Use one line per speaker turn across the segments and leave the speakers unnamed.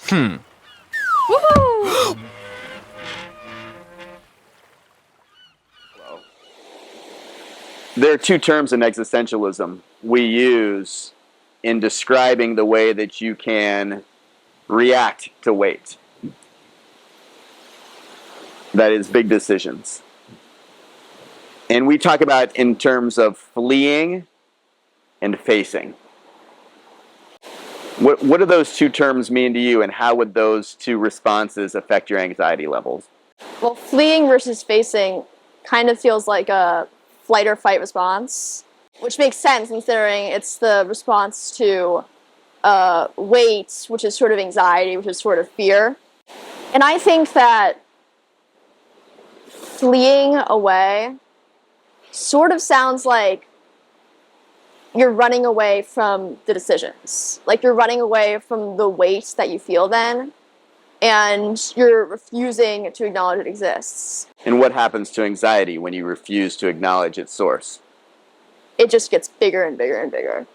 Woohoo!
There are two terms in existentialism we use in describing the way that you can react to weight. That is big decisions. And we talk about in terms of fleeing and facing. What do those two terms mean to you, and how would those two responses affect your anxiety levels?
Well, fleeing versus facing kind of feels like a flight or fight response, which makes sense considering it's the response to weight, which is sort of anxiety, which is sort of fear. And I think that fleeing away sort of sounds like you're running away from the decisions. Like you're running away from the weight that you feel then, and you're refusing to acknowledge it exists.
And what happens to anxiety when you refuse to acknowledge its source?
It just gets bigger and bigger and bigger.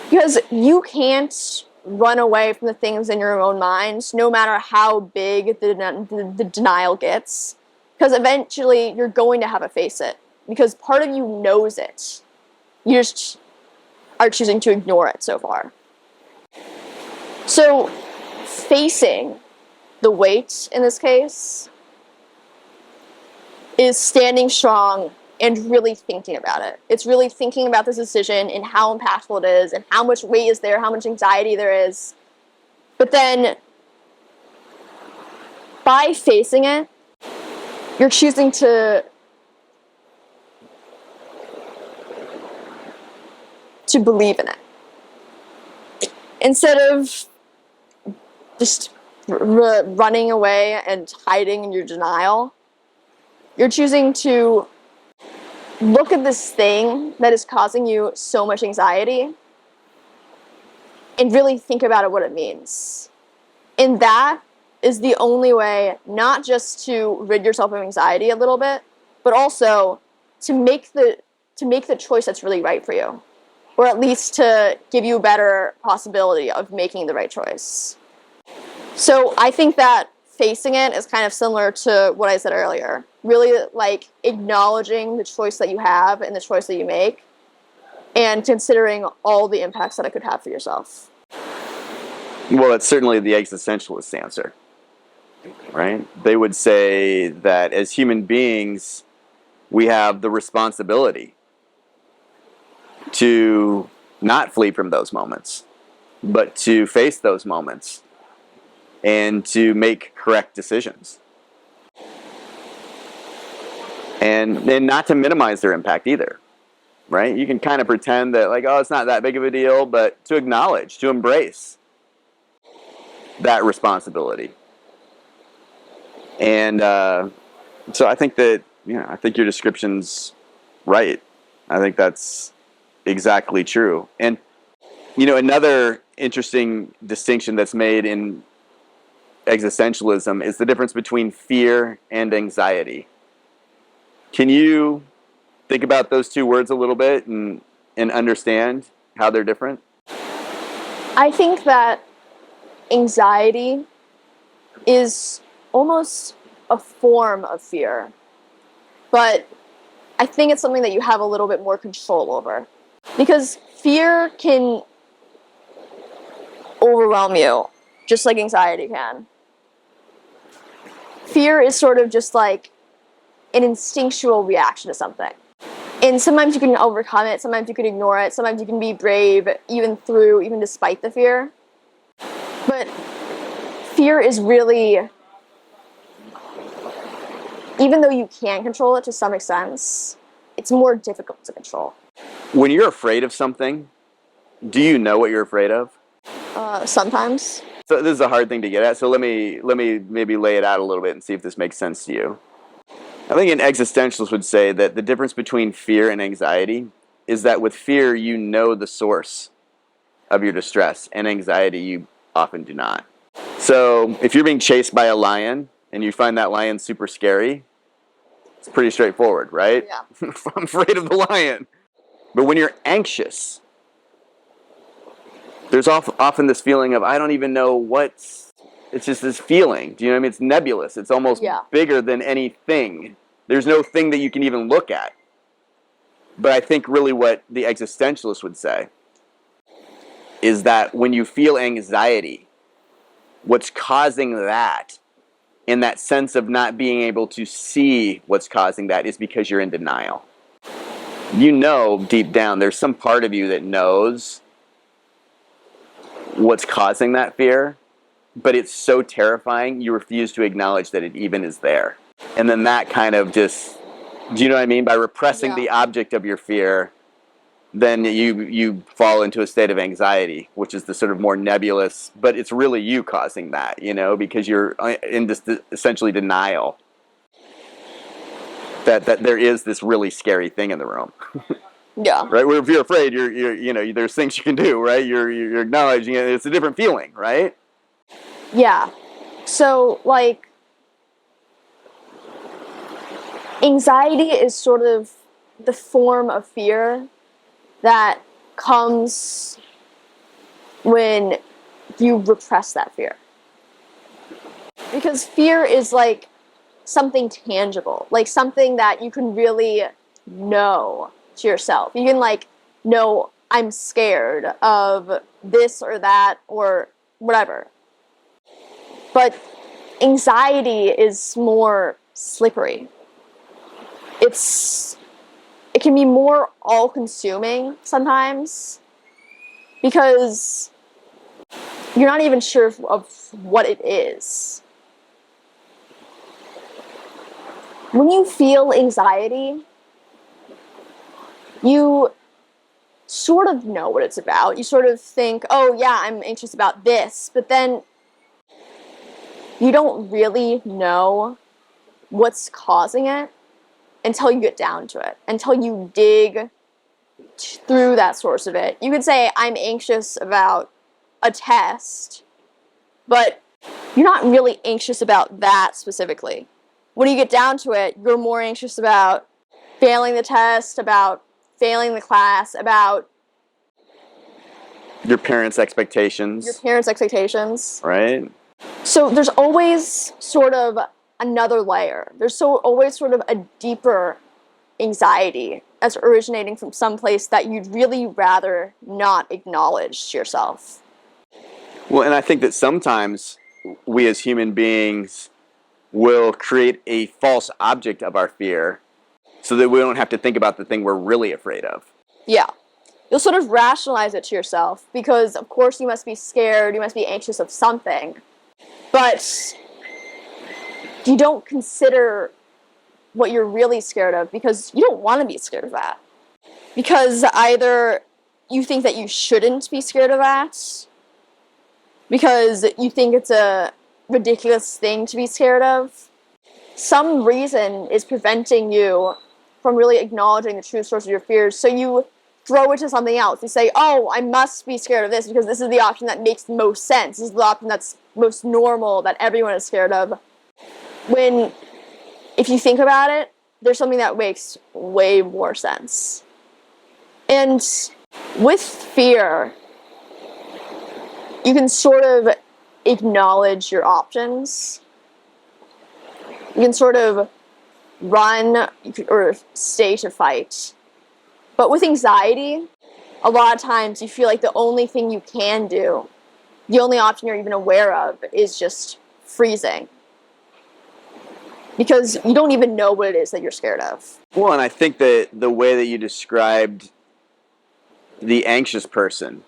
Because you can't run away from the things in your own mind, no matter how big the denial gets. Because eventually you're going to have to face it. Because part of you knows it. You just are choosing to ignore it so far. So, facing the weight in this case is standing strong and really thinking about it. It's really thinking about this decision and how impactful it is and how much weight is there, how much anxiety there is. But then, by facing it, you're choosing to believe in it. Instead of just running away and hiding in your denial, you're choosing to look at this thing that is causing you so much anxiety and really think about it, what it means. And that is the only way, not just to rid yourself of anxiety a little bit, but also to make the choice that's really right for you. Or at least to give you a better possibility of making the right choice. So I think that facing it is kind of similar to what I said earlier. Really like acknowledging the choice that you have and the choice that you make, and considering all the impacts that it could have for yourself.
Well, it's certainly the existentialist answer, right? They would say that as human beings, we have the responsibility to not flee from those moments, but to face those moments and to make correct decisions. And not to minimize their impact either, right? You can kind of pretend that like, oh, it's not that big of a deal, but to acknowledge, to embrace that responsibility. And so I think that, I think your description's right. I think that's exactly true. And, another interesting distinction that's made in existentialism is the difference between fear and anxiety. Can you think about those two words a little bit and understand how they're different?
I think that anxiety is almost a form of fear, but I think it's something that you have a little bit more control over. Because fear can overwhelm you, just like anxiety can. Fear is sort of just like an instinctual reaction to something. And sometimes you can overcome it, sometimes you can ignore it, sometimes you can be brave even despite the fear. But fear is really, even though you can control it to some extent, it's more difficult to control.
When you're afraid of something, do you know what you're afraid of?
Sometimes.
So this is a hard thing to get at, so let me maybe lay it out a little bit and see if this makes sense to you. I think an existentialist would say that the difference between fear and anxiety is that with fear, you know the source of your distress, and anxiety, you often do not. So if you're being chased by a lion and you find that lion super scary, it's pretty straightforward, right?
Yeah.
I'm afraid of the lion. But when you're anxious, there's often this feeling of, I don't even know what's, it's just this feeling. Do you know what I mean? It's nebulous. It's almost bigger than anything. There's no thing that you can even look at. But I think really what the existentialist would say is that when you feel anxiety, what's causing that, and that sense of not being able to see what's causing that, is because you're in denial. You know deep down, there's some part of you that knows what's causing that fear, but it's so terrifying, you refuse to acknowledge that it even is there. And then that kind of just, do you know what I mean? By repressing the object of your fear, then you fall into a state of anxiety, which is the sort of more nebulous, but it's really you causing that, you know, because you're in this essentially denial that there is this really scary thing in the room.
Yeah.
Right? Where if you're afraid, you're you know, there's things you can do, right? You're acknowledging it. It's a different feeling, right?
Yeah. So, like, anxiety is sort of the form of fear that comes when you repress that fear. Because fear is like something tangible, like something that you can really know to yourself. You can like know, I'm scared of this or that or whatever. But anxiety is more slippery. It can be more all-consuming sometimes because you're not even sure of what it is. When you feel anxiety, you sort of know what it's about. You sort of think, oh yeah, I'm anxious about this, but then you don't really know what's causing it until you get down to it, until you dig through that source of it. You could say, I'm anxious about a test, but you're not really anxious about that specifically. When you get down to it, you're more anxious about failing the test, about failing the class, about
your parents' expectations.
Right? So there's always sort of another layer. There's always sort of a deeper anxiety that's originating from some place that you'd really rather not acknowledge to yourself.
Well, and I think that sometimes we as human beings will create a false object of our fear so that we don't have to think about the thing we're really afraid of.
Yeah. You'll sort of rationalize it to yourself because, of course, you must be scared, you must be anxious of something. But you don't consider what you're really scared of because you don't want to be scared of that. Because either you think that you shouldn't be scared of that, because you think it's a ridiculous thing to be scared of. Some reason is preventing you from really acknowledging the true source of your fears, so you throw it to something else. You say, oh, I must be scared of this because this is the option that makes the most sense. This is the option that's most normal, that everyone is scared of. When, if you think about it, there's something that makes way more sense. And with fear, you can sort of acknowledge your options. You can sort of run or stay to fight. But with anxiety, a lot of times you feel like the only thing you can do, the only option you're even aware of, is just freezing. Because you don't even know what it is that you're scared of.
Well, and I think that the way that you described the anxious person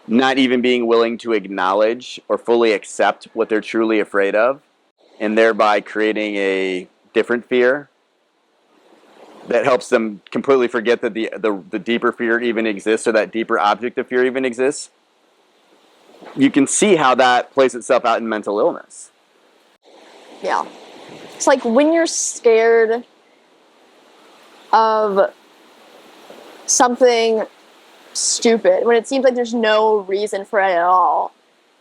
not even being willing to acknowledge or fully accept what they're truly afraid of, and thereby creating a different fear that helps them completely forget that the deeper fear even exists, or that deeper object of fear even exists. You can see how that plays itself out in mental illness.
Yeah. It's like when you're scared of something stupid, when it seems like there's no reason for it at all,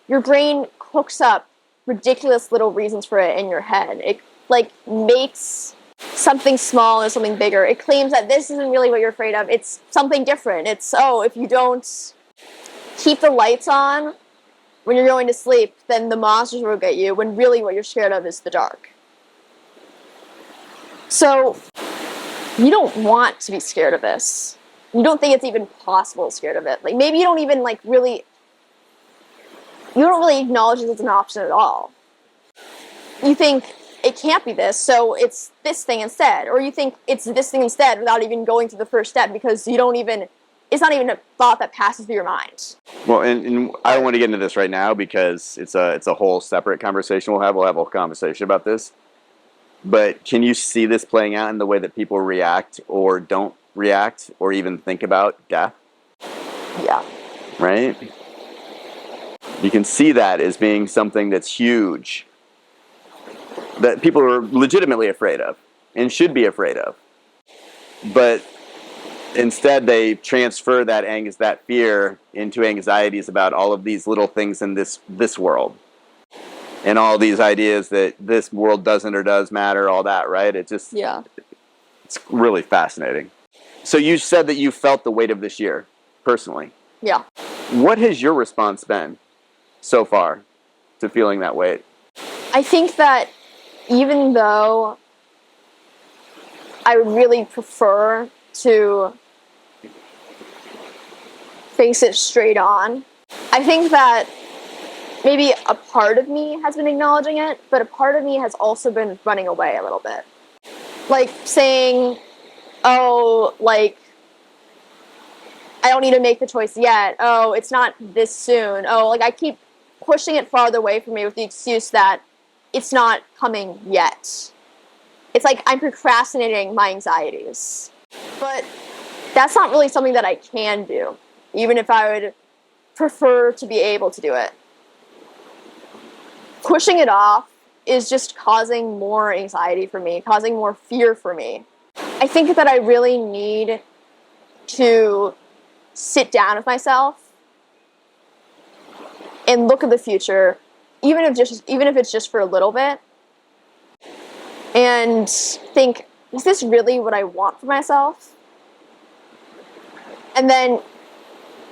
your brain cooks up ridiculous little reasons for it in your head. It like makes something small and something bigger. It claims that this isn't really what you're afraid of. It's something different. It's, oh, if you don't keep the lights on when you're going to sleep, then the monsters will get you, when really what you're scared of is the dark. So you don't want to be scared of this. You don't think it's even possible scared of it. Like, maybe you don't even you don't really acknowledge it as an option at all. You think it can't be this, so it's this thing instead. Or you think it's this thing instead without even going through the first step, because it's not even a thought that passes through your mind.
Well, and I don't want to get into this right now because it's a whole separate conversation we'll have. We'll have a conversation about this. But can you see this playing out in the way that people react or don't react or even think about death?
Yeah.
Right? You can see that as being something that's huge, that people are legitimately afraid of and should be afraid of. But instead they transfer that fear into anxieties about all of these little things in this world. And all these ideas that this world doesn't or does matter, all that, right? It's really fascinating. So you said that you felt the weight of this year, personally.
Yeah.
What has your response been so far to feeling that weight?
I think that even though I would really prefer to face it straight on, I think that maybe a part of me has been acknowledging it, but a part of me has also been running away a little bit. Like saying, oh, like, I don't need to make the choice yet. Oh, it's not this soon. Oh, like, I keep pushing it farther away from me with the excuse that it's not coming yet. It's like I'm procrastinating my anxieties. But that's not really something that I can do, even if I would prefer to be able to do it. Pushing it off is just causing more anxiety for me, causing more fear for me. I think that I really need to sit down with myself and look at the future, even if it's just for a little bit, and think, is this really what I want for myself? And then,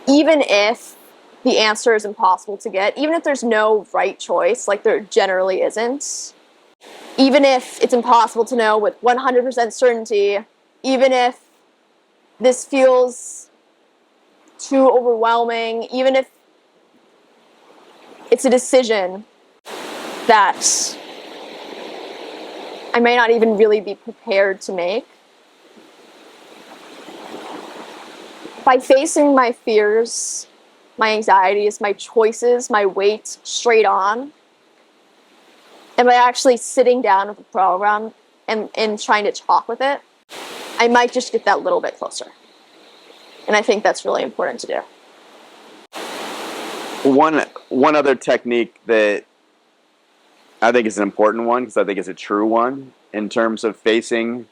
even if the answer is impossible to get, even if there's no right choice, like there generally isn't, even if it's impossible to know with 100% certainty, even if this feels too overwhelming, even if it's a decision that I may not even really be prepared to make, by facing my fears, my anxieties, my choices, my weight straight on, and by actually sitting down with the program and trying to talk with it, I might just get that little bit closer. And I think that's really important to do.
One other technique that I think is an important one, because I think it's a true one, in terms of facing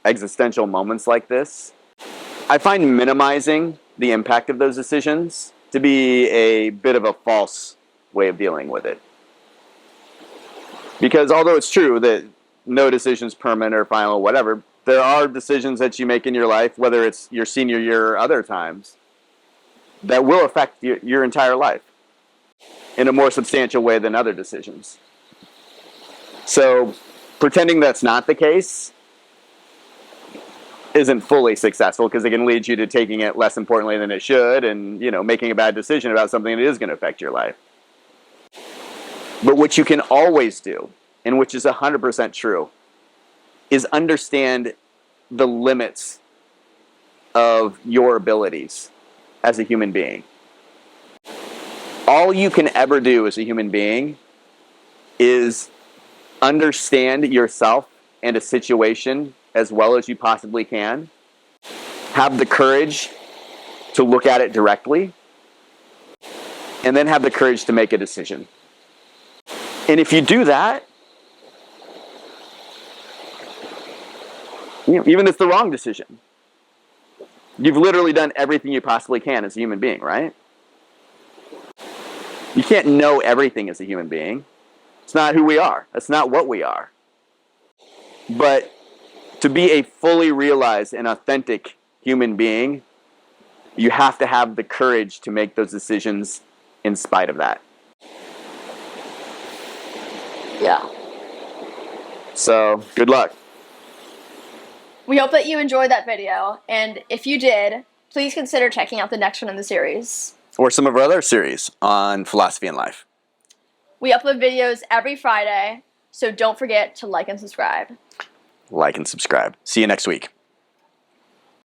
existential moments like this, I find minimizing the impact of those decisions to be a bit of a false way of dealing with it. Because although it's true that no decision is permanent or final or whatever, there are decisions that you make in your life, whether it's your senior year or other times, that will affect your entire life in a more substantial way than other decisions. So pretending that's not the case isn't fully successful, because it can lead you to taking it less importantly than it should, and making a bad decision about something that is going to affect your life. But what you can always do, and which is 100% true, is understand the limits of your abilities as a human being. All you can ever do as a human being is understand yourself and a situation as well as you possibly can. Have the courage to look at it directly, and then have the courage to make a decision. And if you do that, even if it's the wrong decision, you've literally done everything you possibly can as a human being, right? You can't know everything as a human being. It's not who we are. That's not what we are. But to be a fully realized and authentic human being, you have to have the courage to make those decisions in spite of that.
Yeah.
So, good luck.
We hope that you enjoyed that video, and if you did, please consider checking out the next one in the series.
Or some of our other series on philosophy and life.
We upload videos every Friday, so don't forget to like and subscribe.
Like and subscribe. See you next week.